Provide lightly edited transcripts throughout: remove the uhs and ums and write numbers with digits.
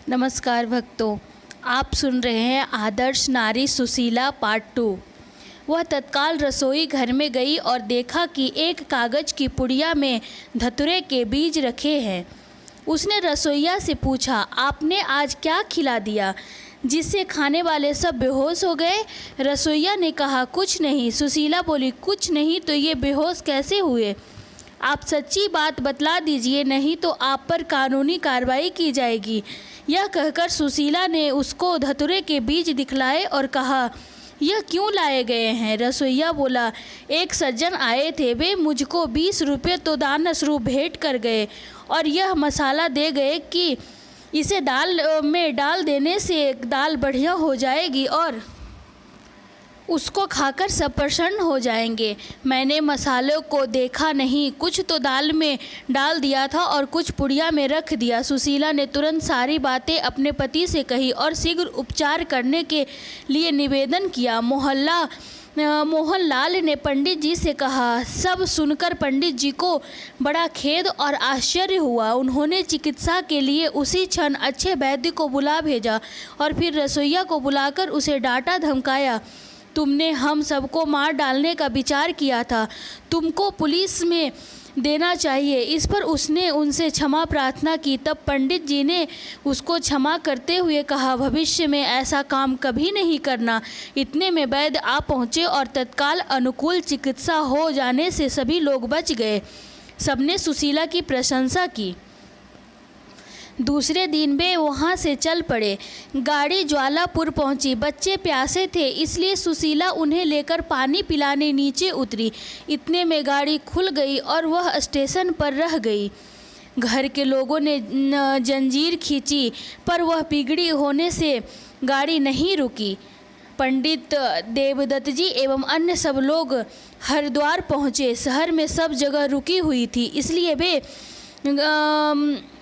नमस्कार भक्तों, आप सुन रहे हैं आदर्श नारी सुशीला पार्ट 2। वह तत्काल रसोई घर में गई और देखा कि एक कागज़ की पुड़िया में धतूरे के बीज रखे हैं। उसने रसोइया से पूछा, आपने आज क्या खिला दिया जिससे खाने वाले सब बेहोश हो गए? रसोइया ने कहा, कुछ नहीं। सुशीला बोली, कुछ नहीं तो ये बेहोश कैसे हुए? आप सच्ची बात बतला दीजिए, नहीं तो आप पर कानूनी कार्रवाई की जाएगी। यह कहकर सुशीला ने उसको धतूरे के बीज दिखलाए और कहा, यह क्यों लाए गए हैं? रसोइया बोला, एक सज्जन आए थे, वे मुझको 20 रुपये तो दान स्वरूप भेंट कर गए और यह मसाला दे गए कि इसे दाल में डाल देने से दाल बढ़िया हो जाएगी और उसको खाकर सब प्रसन्न हो जाएंगे। मैंने मसालों को देखा नहीं, कुछ तो दाल में डाल दिया था और कुछ पुड़िया में रख दिया। सुशीला ने तुरंत सारी बातें अपने पति से कही और शीघ्र उपचार करने के लिए निवेदन किया। मोहनलाल ने पंडित जी से कहा। सब सुनकर पंडित जी को बड़ा खेद और आश्चर्य हुआ। उन्होंने चिकित्सा के लिए उसी क्षण अच्छे वैद्य को बुला भेजा और फिर रसोइया को बुलाकर उसे डांटा धमकाया। तुमने हम सबको मार डालने का विचार किया था, तुमको पुलिस में देना चाहिए। इस पर उसने उनसे क्षमा प्रार्थना की। तब पंडित जी ने उसको क्षमा करते हुए कहा, भविष्य में ऐसा काम कभी नहीं करना। इतने में वैद्य आ पहुँचे और तत्काल अनुकूल चिकित्सा हो जाने से सभी लोग बच गए। सबने सुशीला की प्रशंसा की। दूसरे दिन वे वहाँ से चल पड़े। गाड़ी ज्वालापुर पहुँची। बच्चे प्यासे थे, इसलिए सुशीला उन्हें लेकर पानी पिलाने नीचे उतरी। इतने में गाड़ी खुल गई और वह स्टेशन पर रह गई। घर के लोगों ने जंजीर खींची, पर वह बिगड़ी होने से गाड़ी नहीं रुकी। पंडित देवदत्त जी एवं अन्य सब लोग हरिद्वार पहुँचे। शहर में सब जगह रुकी हुई थी, इसलिए वे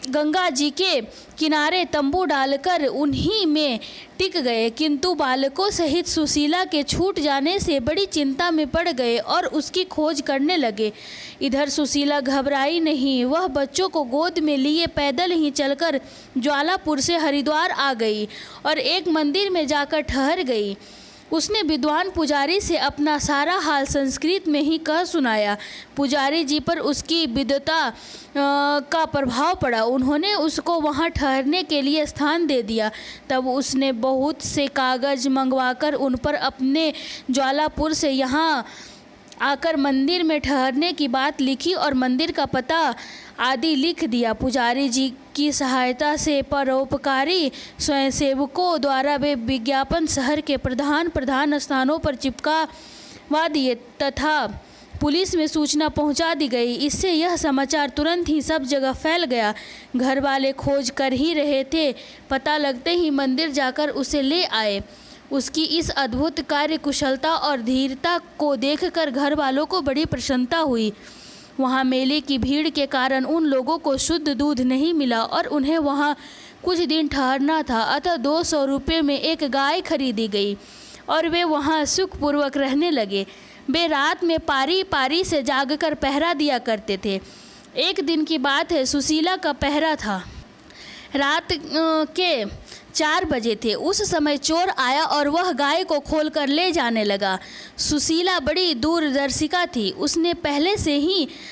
गंगा जी के किनारे तंबू डालकर उन्हीं में टिक गए, किंतु बालकों सहित सुशीला के छूट जाने से बड़ी चिंता में पड़ गए और उसकी खोज करने लगे। इधर सुशीला घबराई नहीं, वह बच्चों को गोद में लिए पैदल ही चलकर ज्वालापुर से हरिद्वार आ गई और एक मंदिर में जाकर ठहर गई। उसने विद्वान पुजारी से अपना सारा हाल संस्कृत में ही कह सुनाया। पुजारी जी पर उसकी विद्वता का प्रभाव पड़ा। उन्होंने उसको वहाँ ठहरने के लिए स्थान दे दिया। तब उसने बहुत से कागज़ मंगवाकर उन पर अपने ज्वालापुर से यहाँ आकर मंदिर में ठहरने की बात लिखी और मंदिर का पता आदि लिख दिया। पुजारी जी की सहायता से परोपकारी स्वयंसेवकों द्वारा वे विज्ञापन शहर के प्रधान स्थानों पर चिपकावा दिए तथा पुलिस में सूचना पहुंचा दी गई। इससे यह समाचार तुरंत ही सब जगह फैल गया। घर वाले खोज कर ही रहे थे, पता लगते ही मंदिर जाकर उसे ले आए। उसकी इस अद्भुत कार्य कुशलता और धीरता को देखकर घर वालों को बड़ी प्रसन्नता हुई। वहाँ मेले की भीड़ के कारण उन लोगों को शुद्ध दूध नहीं मिला और उन्हें वहाँ कुछ दिन ठहरना था, अतः 200 रुपये में एक गाय खरीदी गई और वे वहाँ सुखपूर्वक रहने लगे। वे रात में पारी पारी से जागकर पहरा दिया करते थे। एक दिन की बात है, सुशीला का पहरा था। रात के 4 बजे थे। उस समय चोर आया और वह गाय को खोलकर ले जाने लगा। सुशीला बड़ी दूरदर्शिका थी, उसने पहले से ही